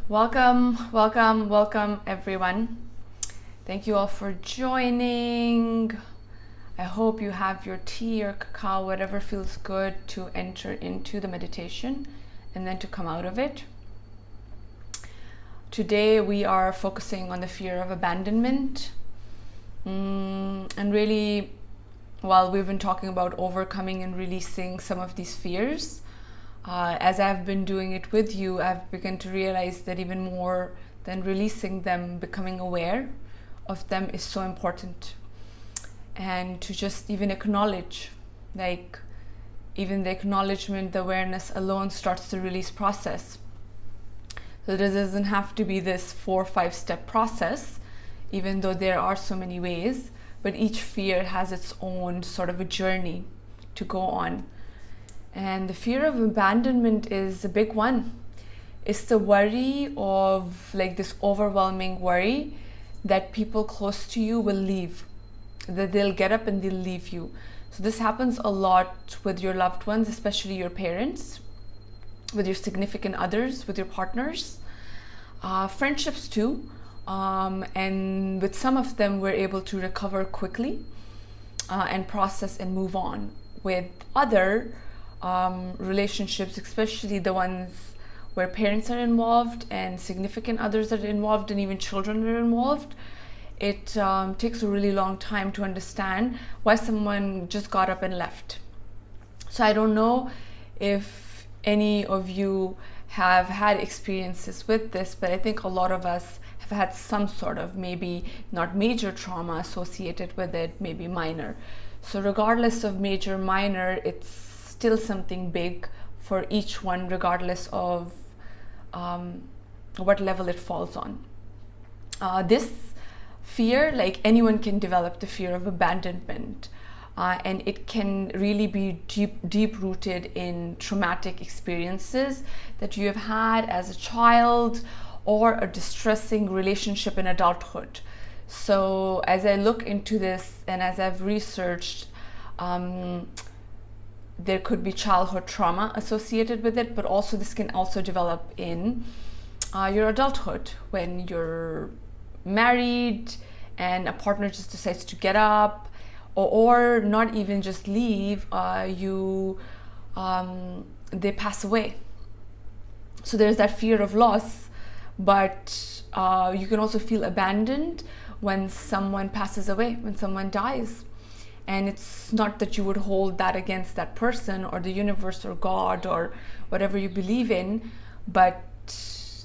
Welcome everyone. Thank you all for joining. I hope you have your tea or cacao, whatever feels good to enter into the meditation and then to come out of it. Today we are focusing on the fear of abandonment. And really, while we've been talking about overcoming and releasing some of these fears, as I've been doing it with you, I've begun to realize that even more than releasing them, becoming aware of them is so important. And to just even acknowledge, like even the acknowledgement, the awareness alone starts the release process. So there doesn't have to be this 4 or 5 step process, even though there are so many ways, but each fear has its own sort of a journey to go on. And the fear of abandonment is a big one. It's the worry of like this overwhelming worry that people close to you will leave, that they'll get up and they'll leave you. So this happens a lot with your loved ones, especially your parents, with your significant others, with your partners, friendships too. And with some of them, we're able to recover quickly and process and move on. With other relationships, especially the ones where parents are involved and significant others are involved and even children are involved, it takes a really long time to understand why someone just got up and left. So I don't know if any of you have had experiences with this, but I think a lot of us have had some sort of, maybe not major trauma associated with it, maybe minor. So regardless of major, minor, it's still something big for each one, regardless of what level it falls on. This fear, like anyone can develop the fear of abandonment, and it can really be deep rooted in traumatic experiences that you have had as a child or a distressing relationship in adulthood. So as I look into this and as I've researched, there could be childhood trauma associated with it, but also this can also develop in your adulthood when you're married and a partner just decides to get up or not even just leave, they pass away. So there's that fear of loss, but you can also feel abandoned when someone passes away, when someone dies. And it's not that you would hold that against that person or the universe or God or whatever you believe in, but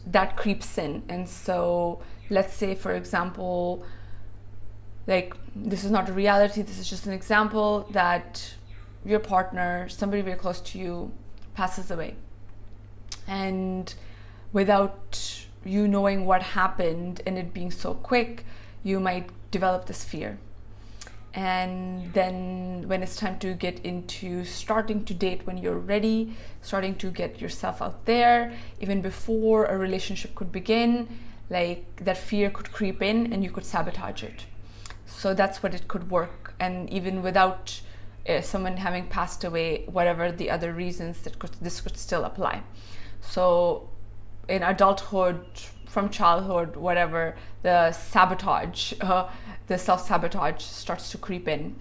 that creeps in. And so let's say, for example, like this is not a reality, this is just an example, that your partner, somebody very close to you, passes away. And without you knowing what happened and it being so quick, you might develop this fear. And then when it's time to get into starting to date, when you're ready, starting to get yourself out there, even before a relationship could begin, like that fear could creep in and you could sabotage it. So that's what it could work. And even without someone having passed away, whatever the other reasons, this could still apply. So in adulthood, from childhood, whatever, the sabotage, the self-sabotage starts to creep in.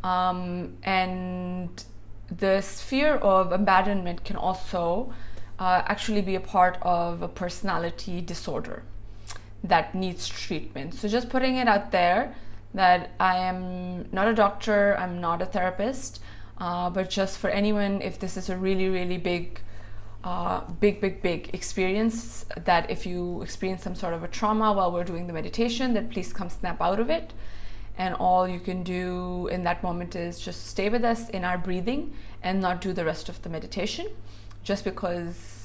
And this fear of abandonment can also actually be a part of a personality disorder that needs treatment. So just putting it out there that I am not a doctor, I'm not a therapist, but just for anyone, if this is a really, really big experience, that if you experience some sort of a trauma while we're doing the meditation, that please come snap out of it. And all you can do in that moment is just stay with us in our breathing and not do the rest of the meditation, just because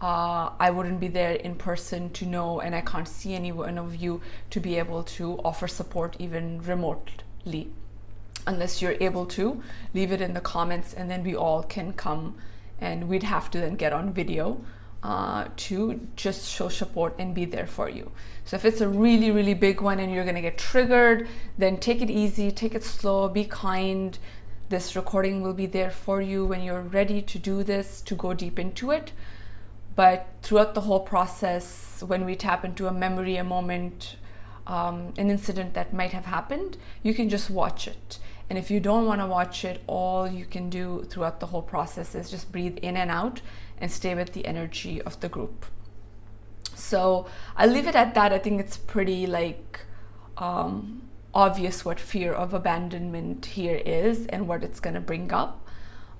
I wouldn't be there in person to know, and I can't see any one of you to be able to offer support even remotely, unless you're able to leave it in the comments, and then we all can come and we'd have to then get on video to just show support and be there for you. So if it's a really, really big one and you're gonna get triggered, then take it easy, take it slow, be kind. This recording will be there for you when you're ready to do this, to go deep into it. But throughout the whole process, when we tap into a memory, a moment, an incident that might have happened, you can just watch it. And if you don't want to watch it, all you can do throughout the whole process is just breathe in and out and stay with the energy of the group. So I'll leave it at that. I think it's pretty obvious what fear of abandonment here is and what it's going to bring up,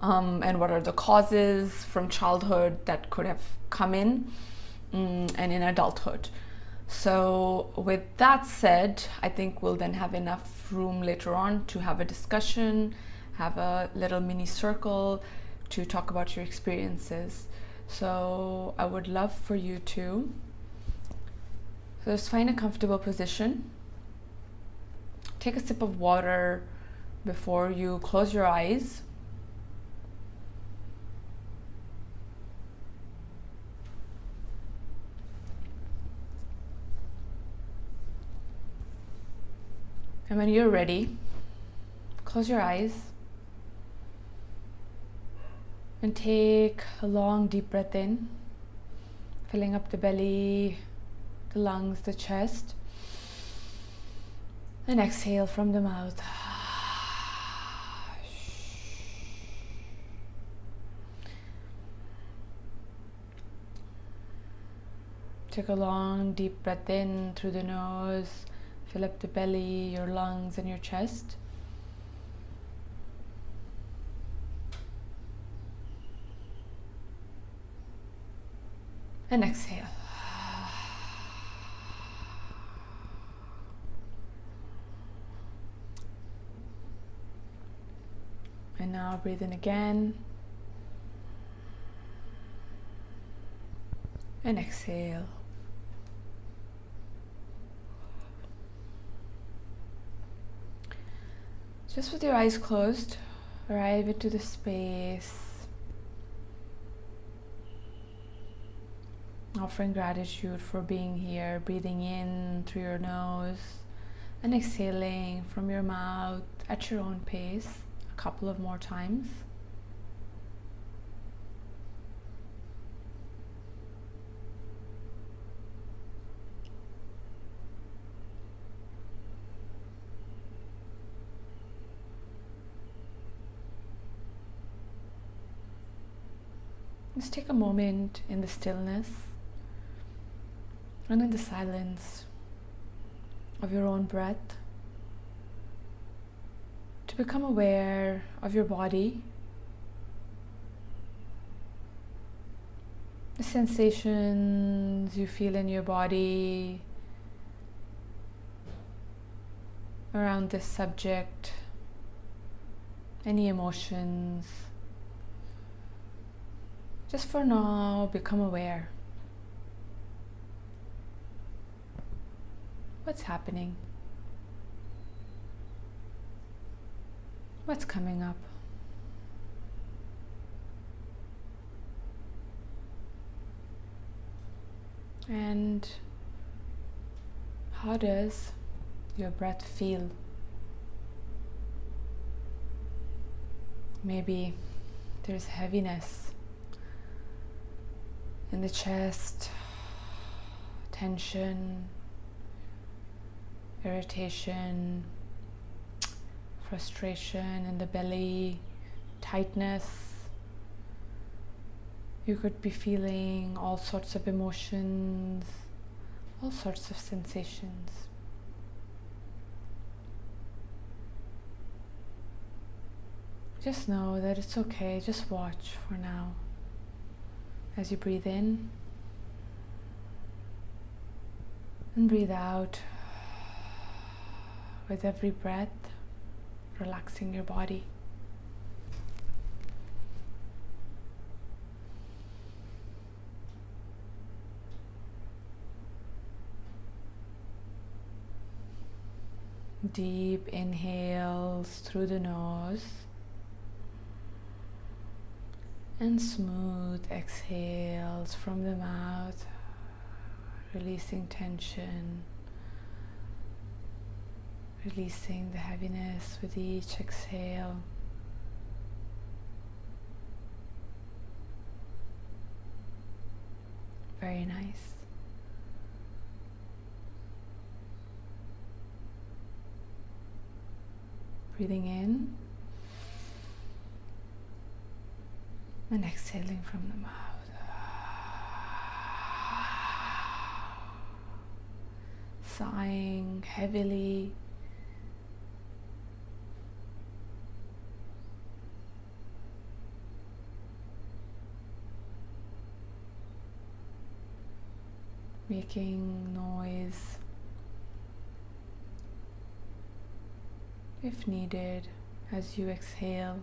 and what are the causes from childhood that could have come in, and in adulthood. So with that said, I think we'll then have enough room later on to have a discussion, have a little mini circle to talk about your experiences. So I would love for you to just find a comfortable position. Take a sip of water before you close your eyes. And when you're ready, close your eyes and take a long deep breath in, filling up the belly, the lungs, the chest, and exhale from the mouth. Take a long deep breath in through the nose, fill up the belly, your lungs, and your chest. And exhale. And now breathe in again. And exhale. Just with your eyes closed, arrive into the space, offering gratitude for being here, breathing in through your nose and exhaling from your mouth at your own pace a couple of more times. Just take a moment in the stillness and in the silence of your own breath to become aware of your body, the sensations you feel in your body around this subject, any emotions. Just for now, become aware. What's happening? What's coming up? And how does your breath feel? Maybe there's heaviness in the chest, tension, irritation, frustration in the belly, tightness. You could be feeling all sorts of emotions, all sorts of sensations. Just know that it's okay, just watch for now. As you breathe in and breathe out, with every breath, relaxing your body. Deep inhales through the nose and smooth exhales from the mouth, releasing tension, releasing the heaviness with each exhale. Very nice. Breathing in and exhaling from the mouth. Sighing heavily. Making noise if needed as you exhale.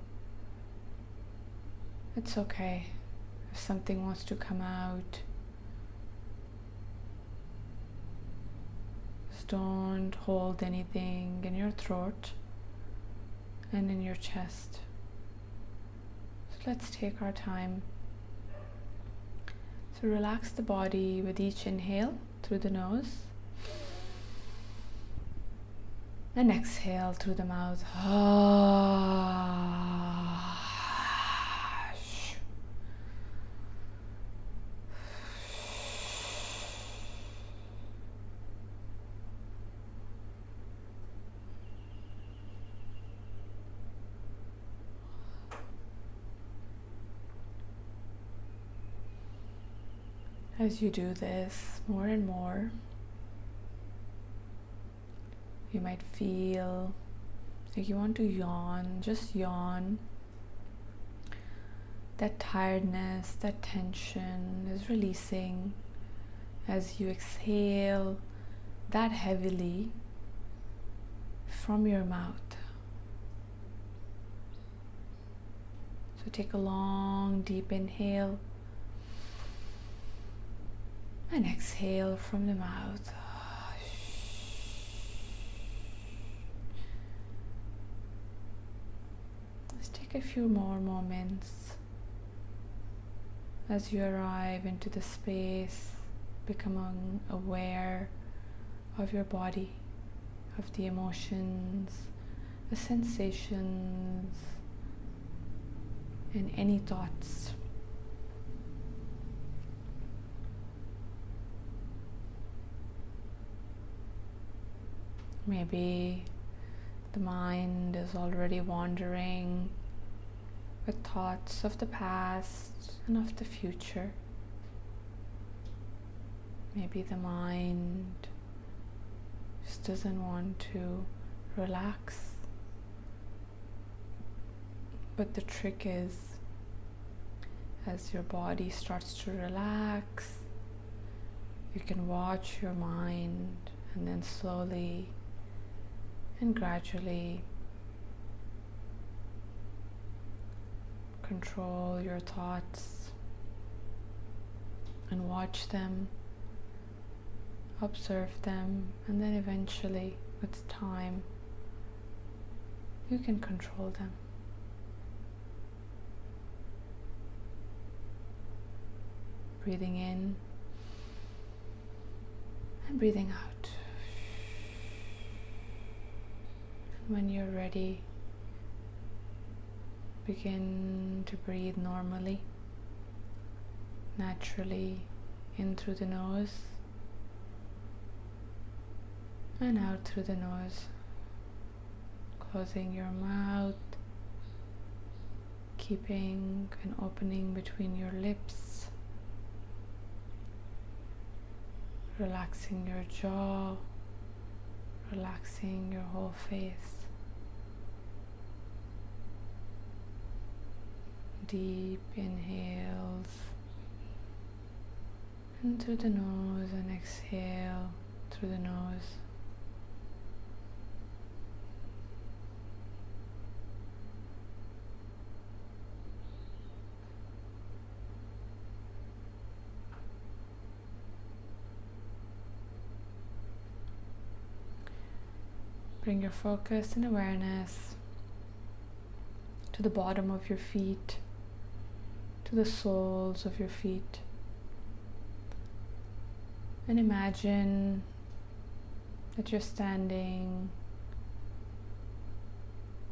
It's okay if something wants to come out. Just don't hold anything in your throat and in your chest. So let's take our time. So relax the body with each inhale through the nose and exhale through the mouth. As you do this more and more, you might feel like you want to yawn, just yawn. That tiredness, that tension is releasing as you exhale that heavily from your mouth. So take a long, deep inhale and exhale from the mouth. Let's take a few more moments as you arrive into the space, becoming aware of your body, of the emotions, the sensations, and any thoughts. Maybe the mind is already wandering with thoughts of the past and of the future. Maybe the mind just doesn't want to relax. But the trick is, as your body starts to relax, you can watch your mind and then slowly and gradually control your thoughts and watch them, observe them, and then eventually, with time, you can control them. Breathing in and breathing out. When you're ready, begin to breathe normally, naturally, in through the nose and out through the nose, closing your mouth, keeping an opening between your lips, relaxing your jaw, relaxing your whole face. Deep inhales in through the nose and exhale through the nose. Bring your focus and awareness to the bottom of your feet, to the soles of your feet, and imagine that you're standing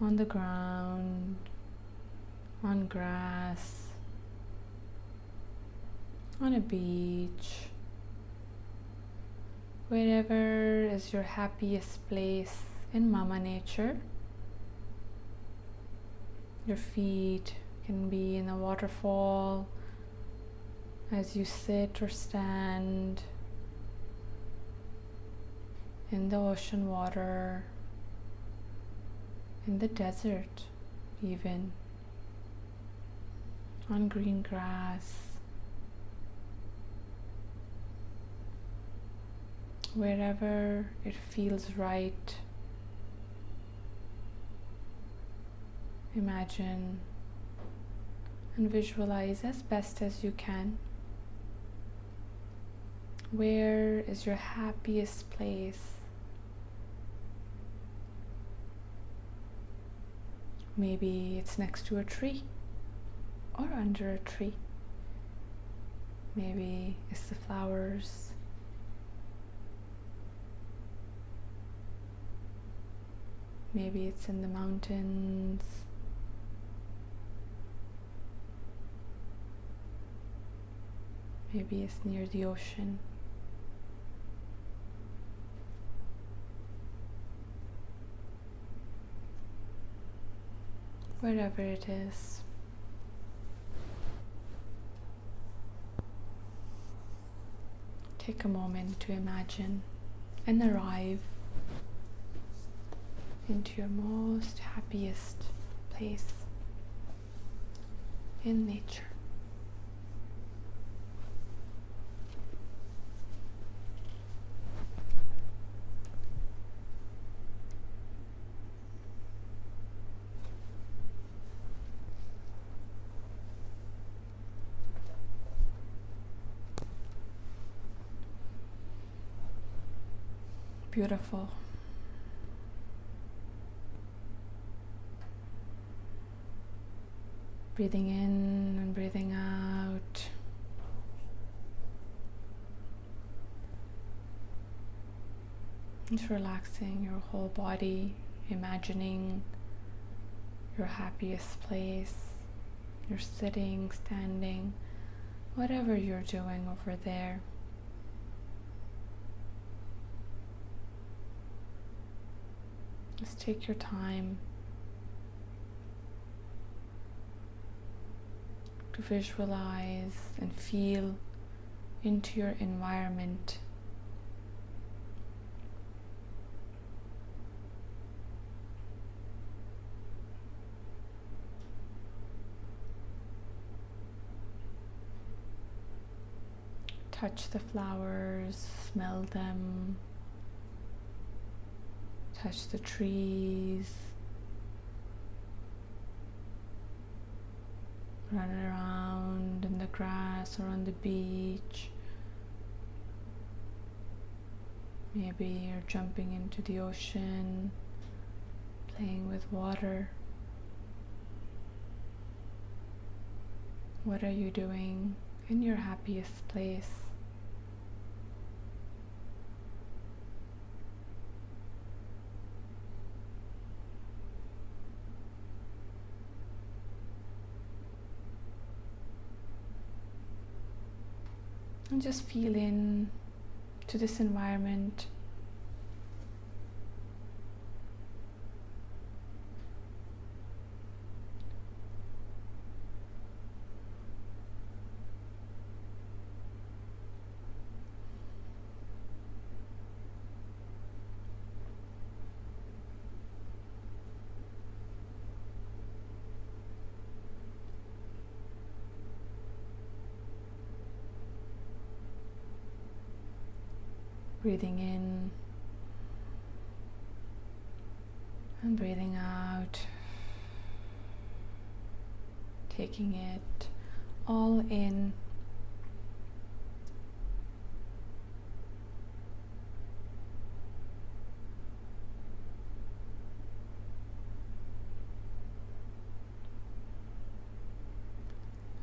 on the ground, on grass, on a beach, wherever is your happiest place in Mama Nature. Your feet can be in a waterfall as you sit or stand in the ocean water, in the desert, even on green grass, wherever it feels right. Imagine and visualize as best as you can. Where is your happiest place? Maybe it's next to a tree or under a tree. Maybe it's the flowers. Maybe it's in the mountains. Maybe it's near the ocean. Wherever it is. Take a moment to imagine and arrive into your most happiest place in nature. Beautiful. Breathing in and breathing out. Just relaxing your whole body, imagining your happiest place. You're sitting, standing, whatever you're doing over there. Just take your time to visualize and feel into your environment. Touch the flowers, smell them. Touch the trees, run around in the grass or on the beach. Maybe you're jumping into the ocean, playing with water. What are you doing in your happiest place? And just feel in to this environment. Breathing in and breathing out, taking it all in.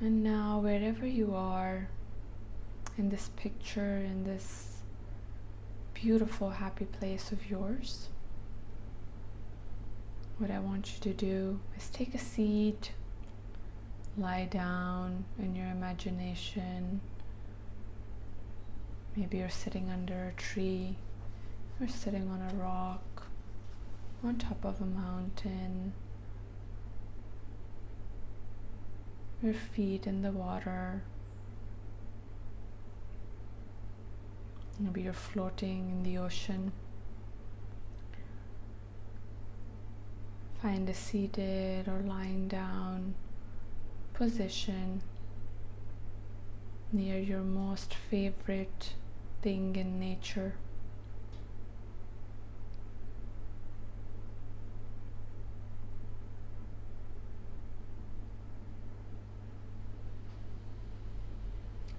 And now, wherever you are in this picture, in this beautiful, happy place of yours, what I want you to do is take a seat, lie down in your imagination. Maybe you're sitting under a tree, or sitting on a rock, on top of a mountain. your feet in the water. Maybe you're floating in the ocean. Find a seated or lying down position near your most favorite thing in nature.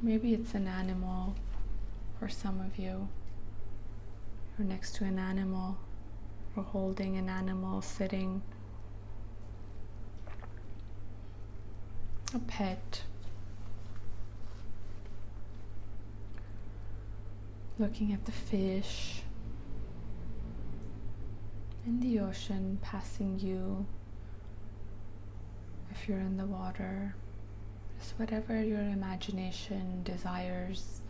Maybe it's an animal for some of you. You're next to an animal or holding an animal, sitting. A pet. Looking at the fish in the ocean passing you if you're in the water. Just whatever your imagination desires.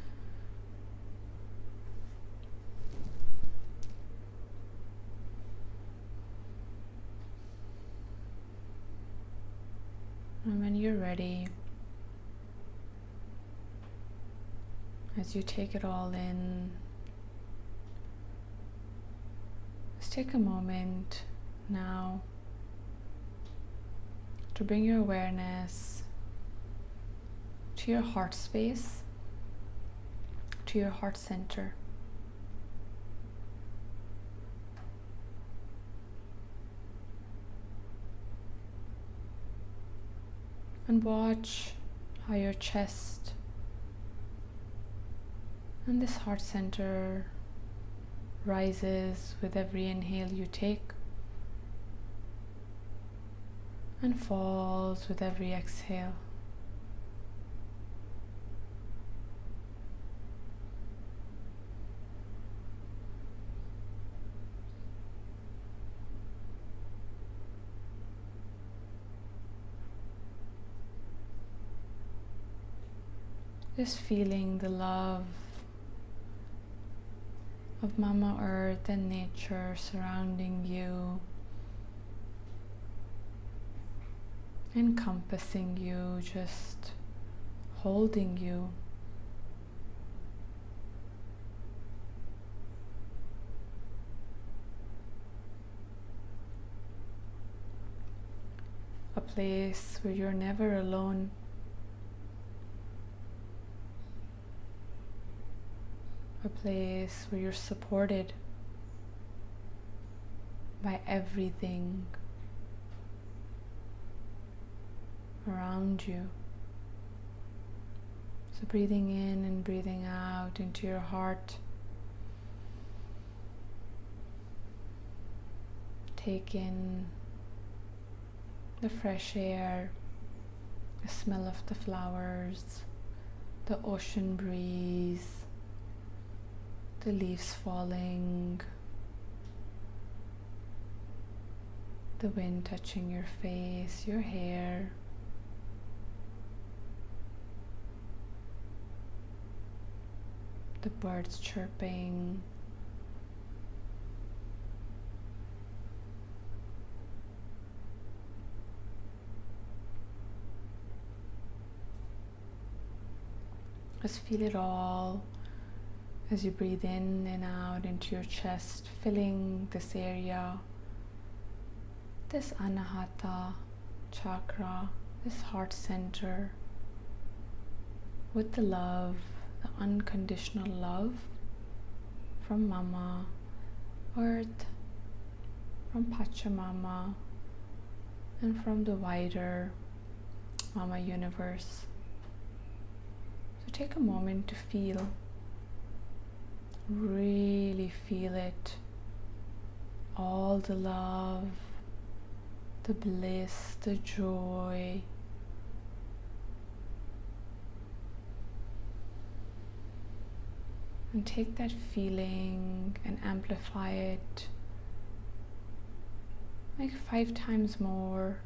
And when you're ready, as you take it all in, just take a moment now to bring your awareness to your heart space, to your heart center. And watch how your chest and this heart center rises with every inhale you take and falls with every exhale. Just feeling the love of Mama Earth and nature surrounding you, encompassing you, just holding you. A place where you're never alone. A place where you're supported by everything around you. So breathing in and breathing out into your heart. Take in the fresh air, the smell of the flowers, the ocean breeze, the leaves falling, the wind touching your face, your hair, the birds chirping, just feel it all as you breathe in and out into your chest, filling this area, this Anahata chakra, this heart center, with the love, the unconditional love from Mama Earth, from Pachamama, and from the wider Mama Universe. So take a moment to feel. Really feel it, all the love, the bliss, the joy. And take that feeling and amplify it, like 5 times more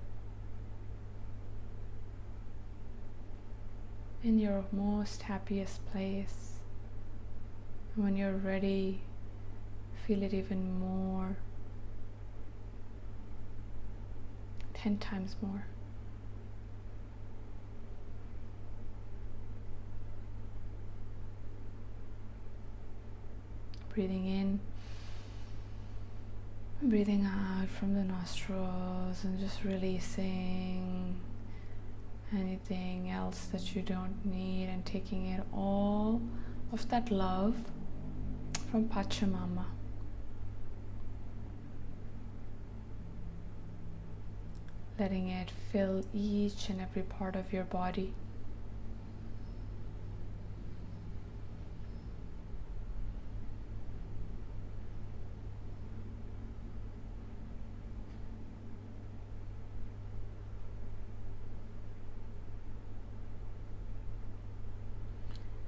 in your most happiest place. And when you're ready, feel it even more, 10 times more. breathing in and breathing out from the nostrils, and just releasing anything else that you don't need, and taking it all of that love from Pachamama. Letting it fill each and every part of your body.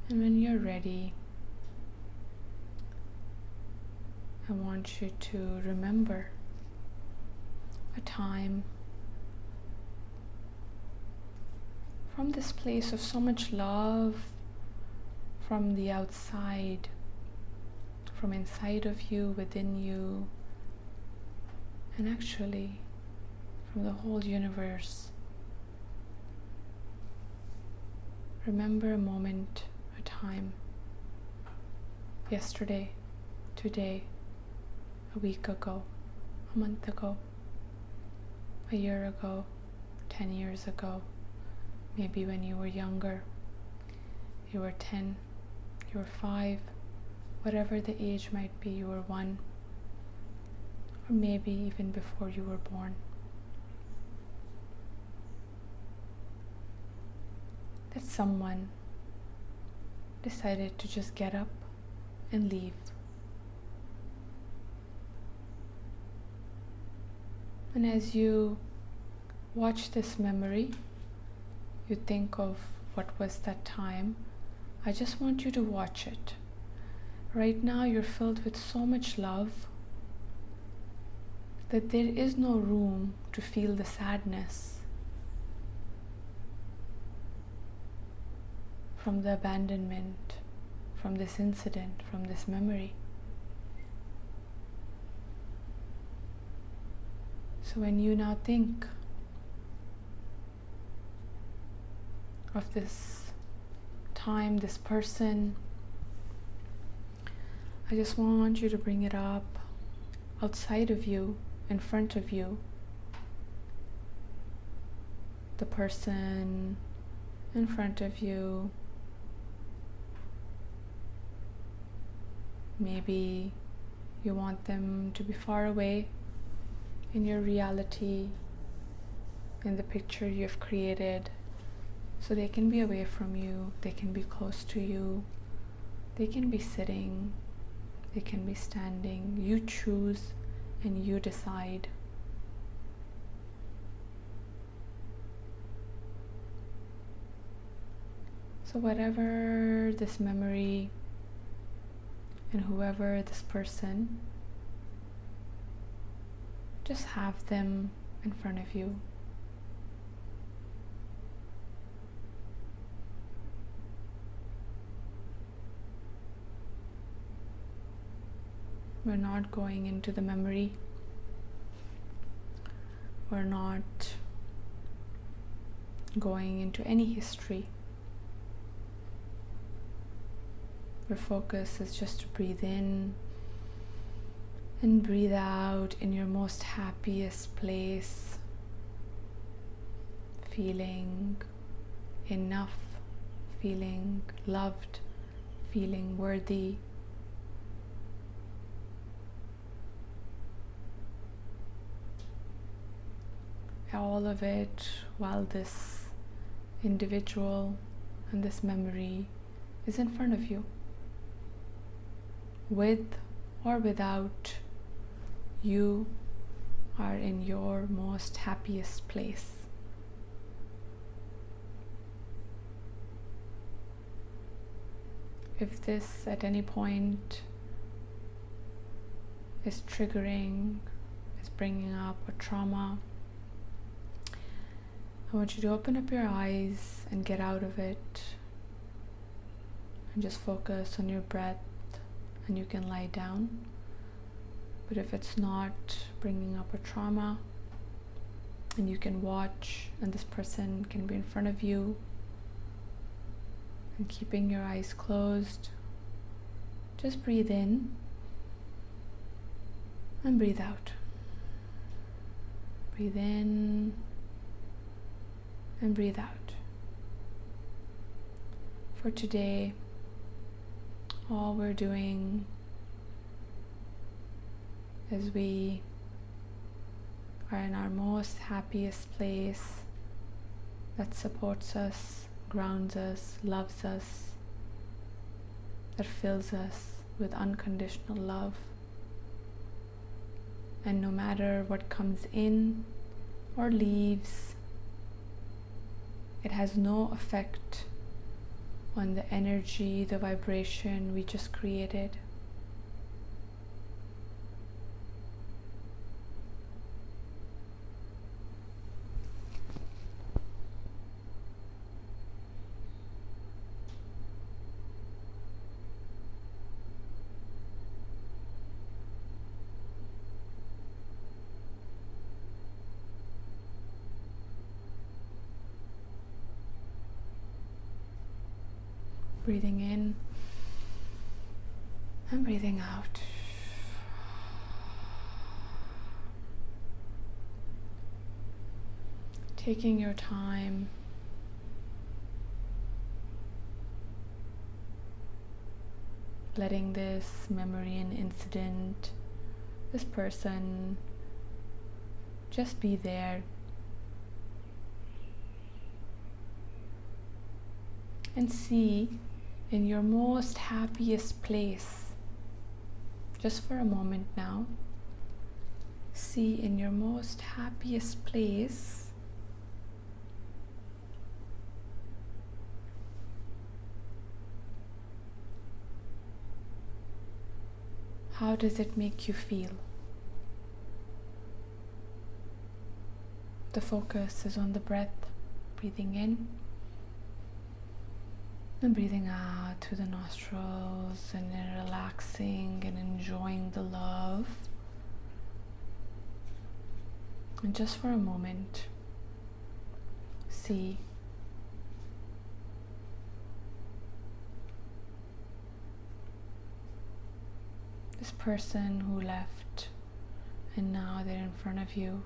And when you're ready, I want you to remember a time from this place of so much love from the outside, from inside of you, within you, and actually from the whole universe. Remember a moment, a time, yesterday, today, a week ago, a month ago, a year ago, 10 years ago, maybe when you were younger, you were 10, you were 5, whatever the age might be, you were 1, or maybe even before you were born. That someone decided to just get up and leave. And as you watch this memory, you think of what was that time. I just want you to watch it. Right now you're filled with so much love that there is no room to feel the sadness from the abandonment, from this incident, from this memory. So when you now think of this time, this person, I just want you to bring it up outside of you, in front of you. The person in front of you. Maybe you want them to be far away in your reality, in the picture you've created, so they can be away from you, they can be close to you, they can be sitting, they can be standing. You choose and you decide. So whatever this memory and whoever this person, just have them in front of you. We're not going into the memory. We're not going into any history. Your focus is just to breathe in and breathe out in your most happiest place, feeling enough, feeling loved, feeling worthy. All of it while this individual and this memory is in front of you. With or without, you are in your most happiest place. If this at any point is triggering, is bringing up a trauma, I want you to open up your eyes and get out of it and just focus on your breath, and you can lie down. But if it's not bringing up a trauma, and you can watch and this person can be in front of you, and keeping your eyes closed, just breathe in And breathe out. Breathe in and breathe out. For today, all we're doing is we are in our most happiest place that supports us, grounds us, loves us, that fills us with unconditional love. And no matter what comes in or leaves, it has no effect on the energy, the vibration we just created. Breathing in and breathing out. Taking your time, letting this memory and incident, this person, just be there. And see in your most happiest place, just for a moment now, see in your most happiest place how does it make you feel? The focus is on the breath, breathing in and breathing out through the nostrils, and then relaxing and enjoying the love. And just for a moment, see this person who left and now they're in front of you.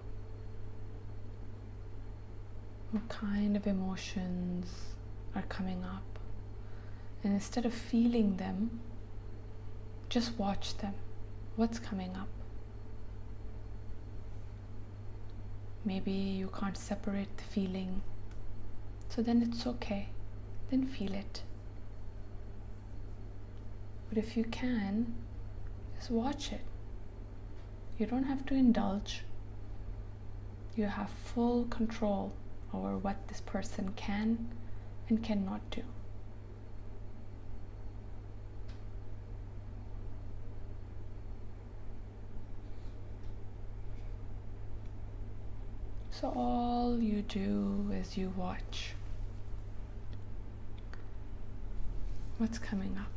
What kind of emotions are coming up? And instead of feeling them, just watch them. What's coming up? Maybe you can't separate the feeling, so then it's okay. Then feel it. But if you can, just watch it. You don't have to indulge. You have full control over what this person can and cannot do. So all you do is you watch what's coming up.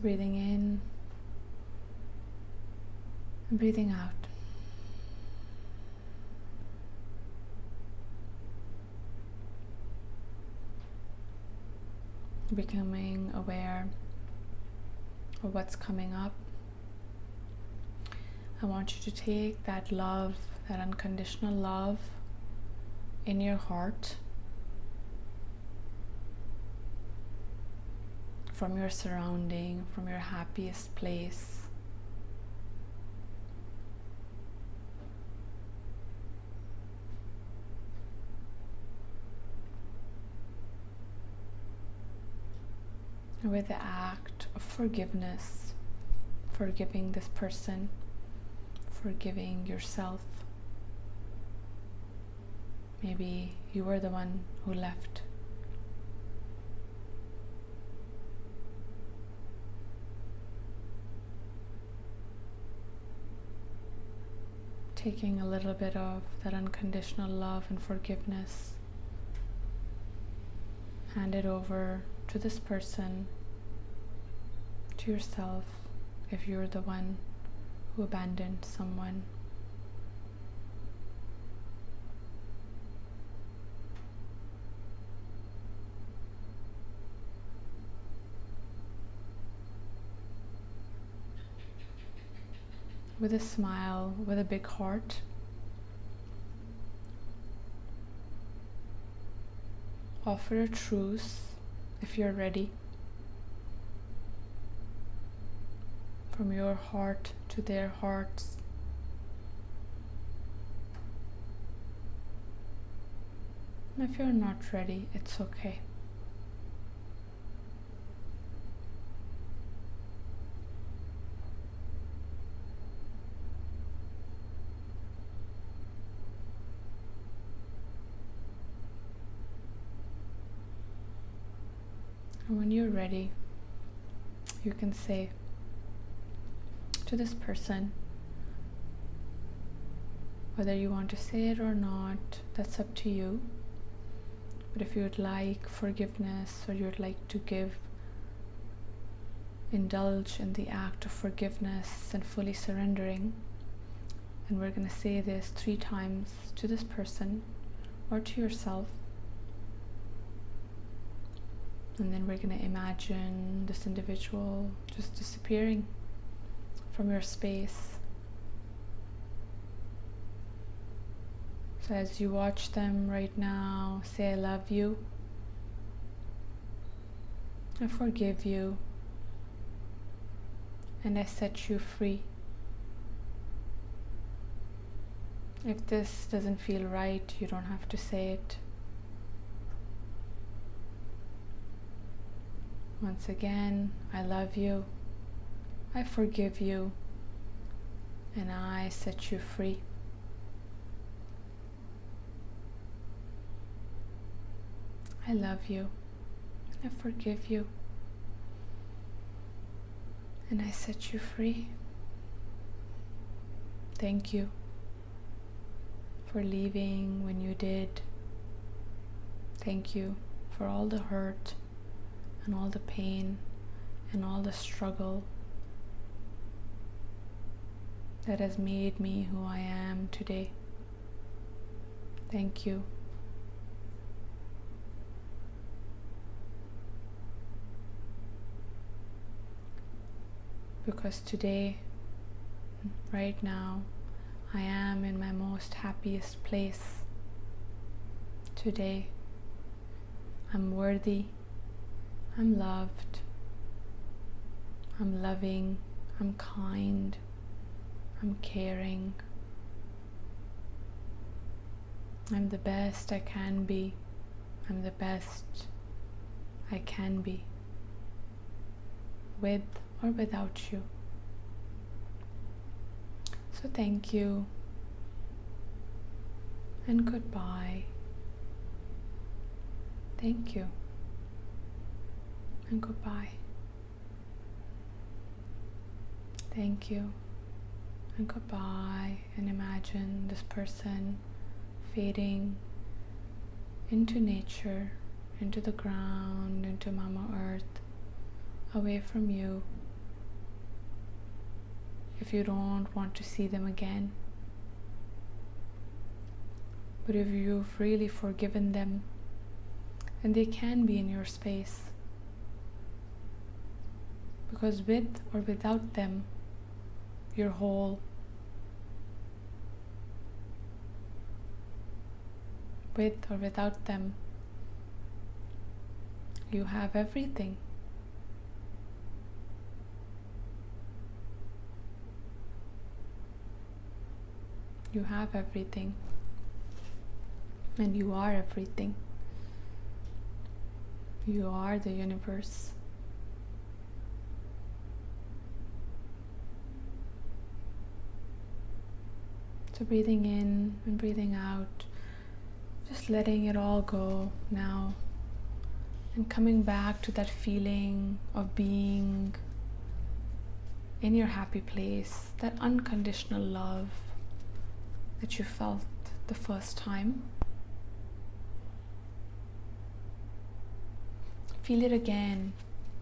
Breathing in and breathing out. Becoming aware of what's coming up. I want you to take that love, that unconditional love in your heart, from your surrounding, from your happiest place. And with the act of forgiveness, forgiving this person, forgiving yourself. Maybe you were the one who left. taking a little bit of that unconditional love and forgiveness, hand it over to this person, to yourself, if you're the one who abandoned someone. With a smile, with a big heart, offer a truce if you're ready, from your heart to their hearts. And if you're not ready, it's okay. And when you're ready, you can say to this person, whether you want to say it or not, that's up to you. But if you would like forgiveness, or you would like to indulge in the act of forgiveness and fully surrendering, and we're going to say this 3 times to this person or to yourself. And then we're going to imagine this individual just disappearing from your space. So as you watch them right now, say, I love you, I forgive you, and I set you free. If this doesn't feel right, you don't have to say it. Once again, I love you, I forgive you, and I set you free. I love you, I forgive you, and I set you free. Thank you for leaving when you did. Thank you for all the hurt and all the pain and all the struggle that has made me who I am today. Thank you. Because today, right now, I am in my most happiest place. Today, I'm worthy, I'm loved, I'm loving, I'm kind, I'm caring. I'm the best I can be. I'm the best I can be, with or without you. So thank you and goodbye. Thank you and goodbye. Thank you and goodbye. And imagine this person fading into nature, into the ground, into Mama Earth, away from you. If you don't want to see them again, but if you've really forgiven them, and they can be in your space, because with or without them, you're whole. With or without them, you have everything. You have everything, and you are everything. You are the universe. So breathing in and breathing out, just letting it all go now, and coming back to that feeling of being in your happy place, that unconditional love, that you felt the first time. Feel it again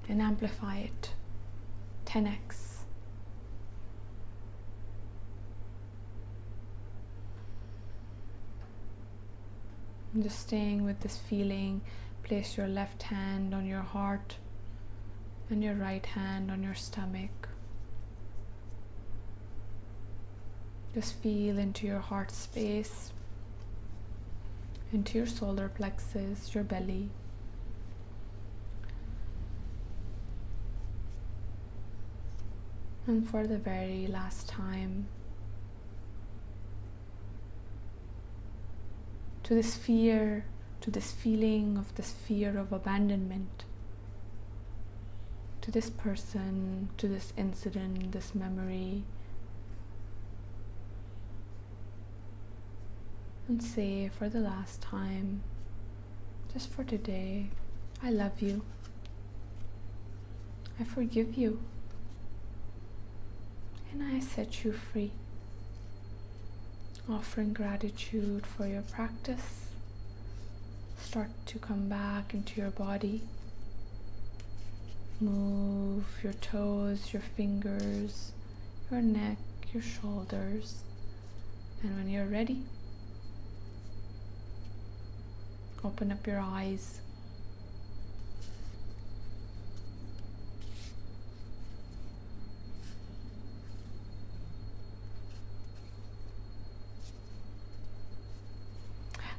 and amplify it 10x. And just staying with this feeling, place your left hand on your heart and your right hand on your stomach. Just feel into your heart space, into your solar plexus, your belly. And for the very last time, to this fear, to this feeling of this fear of abandonment, to this person, to this incident, this memory, and say for the last time, just for today, I love you, I forgive you, and I set you free. Offering gratitude for your practice. Start to come back into your body. Move your toes, your fingers, your neck, your shoulders. And when you're ready, open up your eyes.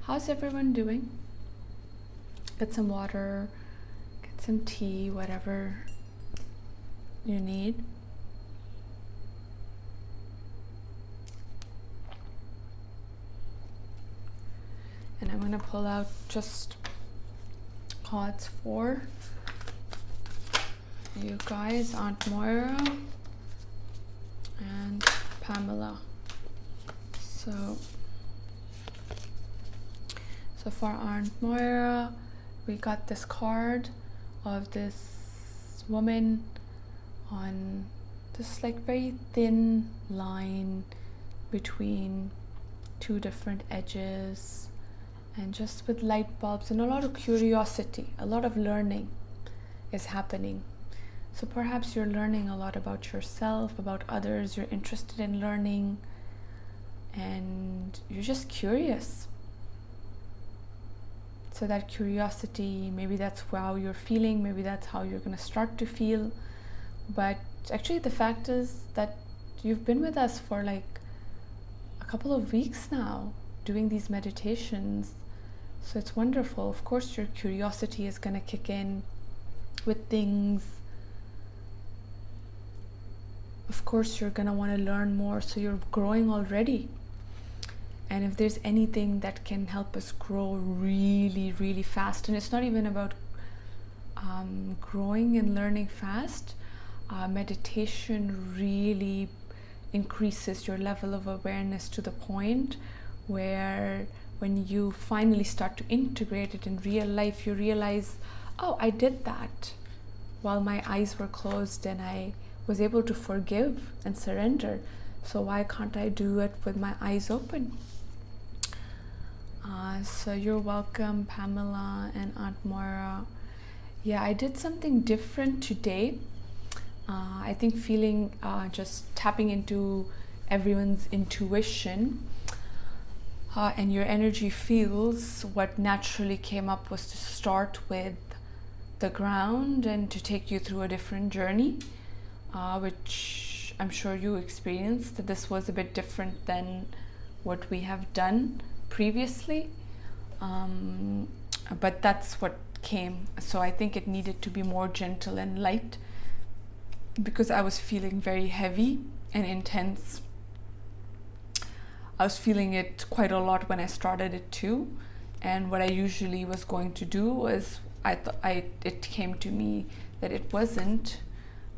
How's everyone doing? Get some water, get some tea, whatever you need. And I'm going to pull out just cards for you guys, Aunt Moira and Pamela. So for Aunt Moira, we got this card of this woman on this like very thin line between two different edges, and just with light bulbs and a lot of curiosity, a lot of learning is happening. So perhaps you're learning a lot about yourself, about others, you're interested in learning, and you're just curious. So that curiosity, maybe that's how you're feeling, maybe that's how you're going to start to feel. But actually the fact is that you've been with us for like a couple of weeks now doing these meditations. So it's wonderful. Of course your curiosity is going to kick in with things. Of course you're going to want to learn more, so you're growing already. And if there's anything that can help us grow really, really fast, and it's not even about growing and learning fast, meditation really increases your level of awareness to the point where when you finally start to integrate it in real life, you realize, oh, I did that while my eyes were closed and I was able to forgive and surrender. So why can't I do it with my eyes open? So you're welcome, Pamela and Aunt Moira. Yeah, I did something different today. I think feeling just tapping into everyone's intuition and your energy fields, what naturally came up was to start with the ground and to take you through a different journey, which I'm sure you experienced, that this was a bit different than what we have done previously, but that's what came. So I think it needed to be more gentle and light because I was feeling very heavy and intense. I was feeling it quite a lot when I started it too, and what I usually was going to do was it came to me that it wasn't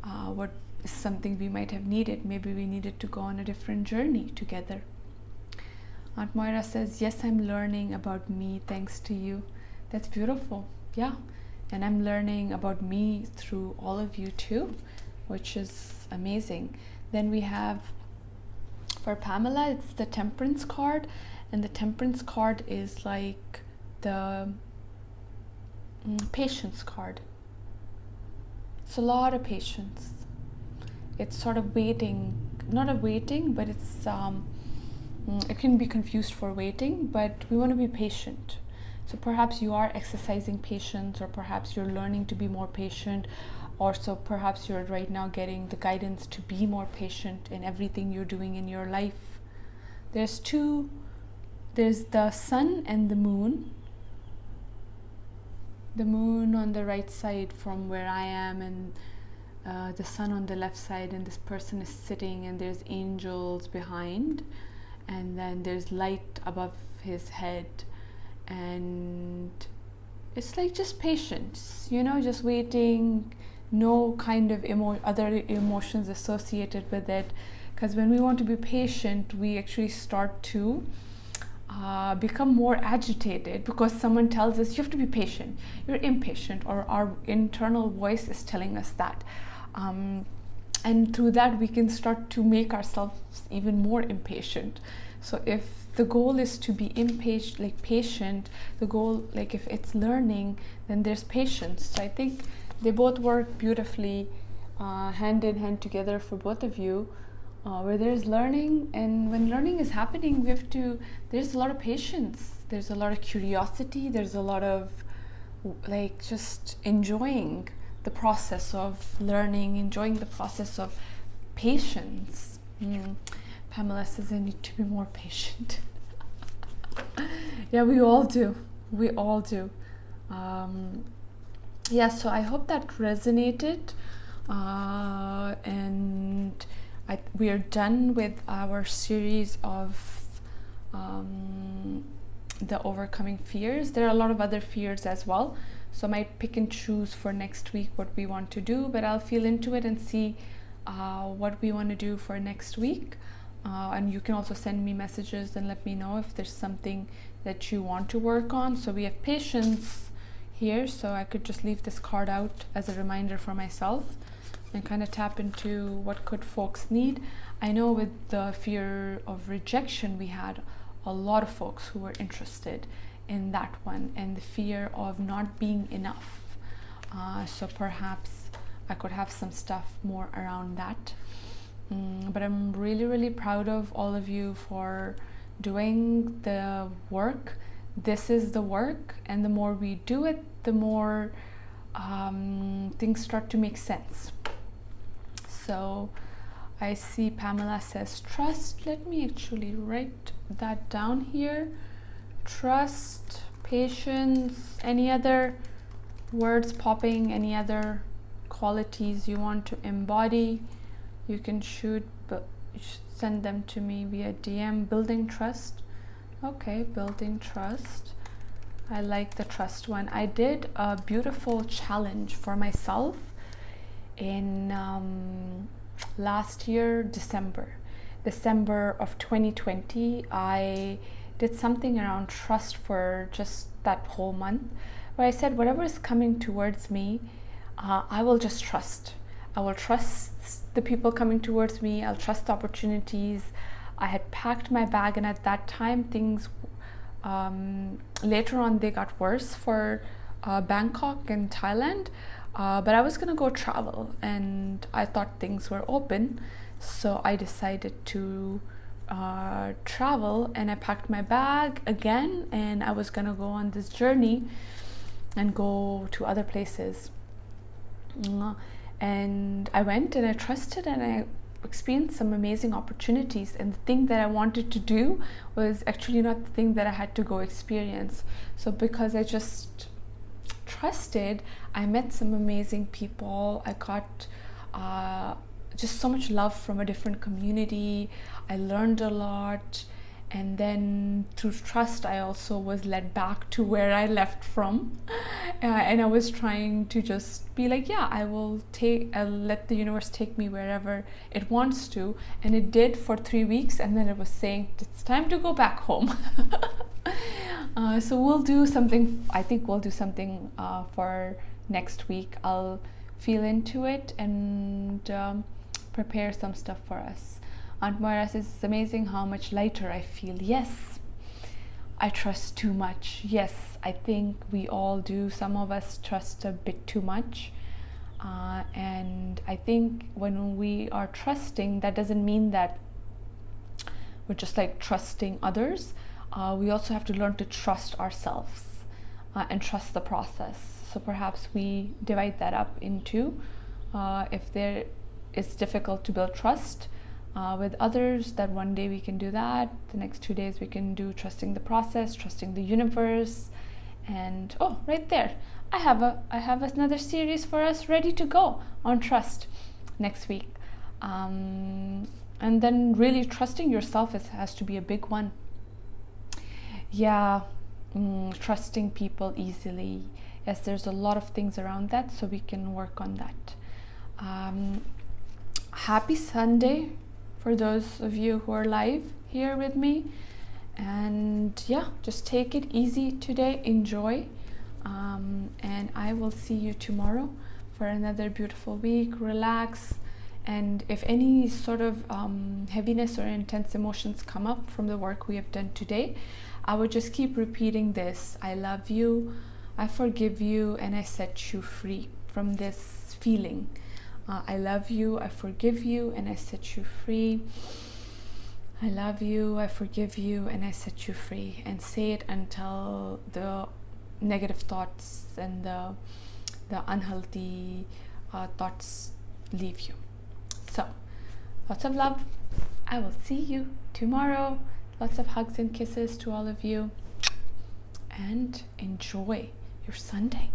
what is something we might have needed. Maybe we needed to go on a different journey together. Aunt Moira says, yes, I'm learning about me thanks to you. That's beautiful. Yeah. And I'm learning about me through all of you too, which is amazing. Then we have For Pamela, it's the Temperance card, and the Temperance card is like the patience card. It's a lot of patience. It's sort of waiting, not a waiting, but it's it can be confused for waiting, but we want to be patient. So perhaps you are exercising patience, or perhaps you're learning to be more patient, or so perhaps you're right now getting the guidance to be more patient in everything you're doing in your life. There's the sun and the moon. The moon on the right side from where I am, and the sun on the left side, and this person is sitting, and there's angels behind, and then there's light above his head, and it's like just patience, just waiting, no kind of other emotions associated with it, because when we want to be patient, we actually start to become more agitated because someone tells us you have to be patient, you're impatient, or our internal voice is telling us that, and through that we can start to make ourselves even more impatient. So if the goal is to be patient, the goal, like if it's learning, then there's patience. So I think they both work beautifully hand in hand together for both of you. Where there's learning, and when learning is happening, there's a lot of patience, there's a lot of curiosity, there's a lot of just enjoying the process of learning, enjoying the process of patience. Pamela says I need to be more patient. Yeah, we all do. So I hope that resonated, and we are done with our series of the overcoming fears. There are a lot of other fears as well, so I might pick and choose for next week what we want to do, but I'll feel into it and see what we want to do for next week. And you can also send me messages and let me know if there's something that you want to work on. So we have patience here, so I could just leave this card out as a reminder for myself and kind of tap into what could folks need. I know with the fear of rejection, we had a lot of folks who were interested in that one, and the fear of not being enough. So perhaps I could have some stuff more around that. But I'm really, really proud of all of you for doing the work. This is the work, and the more we do it, the more things start to make sense. So I see Pamela says trust. Let me actually write that down here. Trust, patience, any other words popping, any other qualities you want to embody, you can send them to me via DM. Building trust. Okay, building trust. I like the trust one. I did a beautiful challenge for myself in last year, December of 2020. I did something around trust for just that whole month, where I said whatever is coming towards me, I will just trust. I will trust the people coming towards me. I'll trust the opportunities. I had packed my bag, and at that time things later on they got worse for Bangkok and Thailand, but I was gonna go travel, and I thought things were open, so I decided to travel, and I packed my bag again, and I was gonna go on this journey and go to other places. And I went, and I trusted, and I experienced some amazing opportunities, and the thing that I wanted to do was actually not the thing that I had to go experience. So because I just trusted, I met some amazing people. I got just so much love from a different community. I learned a lot, and then through trust I also was led back to where I left from, and I was trying to just be like, yeah, I'll let the universe take me wherever it wants to, and it did for 3 weeks, and then it was saying it's time to go back home. So we'll do something, I think we'll do something for next week. I'll feel into it and prepare some stuff for us. Aunt Moira says, it's amazing how much lighter I feel. Yes, I trust too much. Yes, I think we all do. Some of us trust a bit too much. And I think when we are trusting, that doesn't mean that we're just like trusting others. We also have to learn to trust ourselves and trust the process. So perhaps we divide that up into if there it's difficult to build trust with others, that one day we can do that. The next 2 days we can do trusting the process, trusting the universe. And oh, right there, I have another series for us ready to go on trust next week. And then really trusting yourself has to be a big one. Yeah, trusting people easily. Yes, there's a lot of things around that, so we can work on that. Happy Sunday for those of you who are live here with me. And yeah, just take it easy today, enjoy. And I will see you tomorrow for another beautiful week. Relax. And if any sort of heaviness or intense emotions come up from the work we have done today, I would just keep repeating this. I love you, I forgive you, and I set you free from this feeling. I love you, I forgive you, and I set you free. I love you, I forgive you, and I set you free. And say it until the negative thoughts and the unhealthy thoughts leave you. So, lots of love. I will see you tomorrow. Lots of hugs and kisses to all of you. And enjoy your Sunday.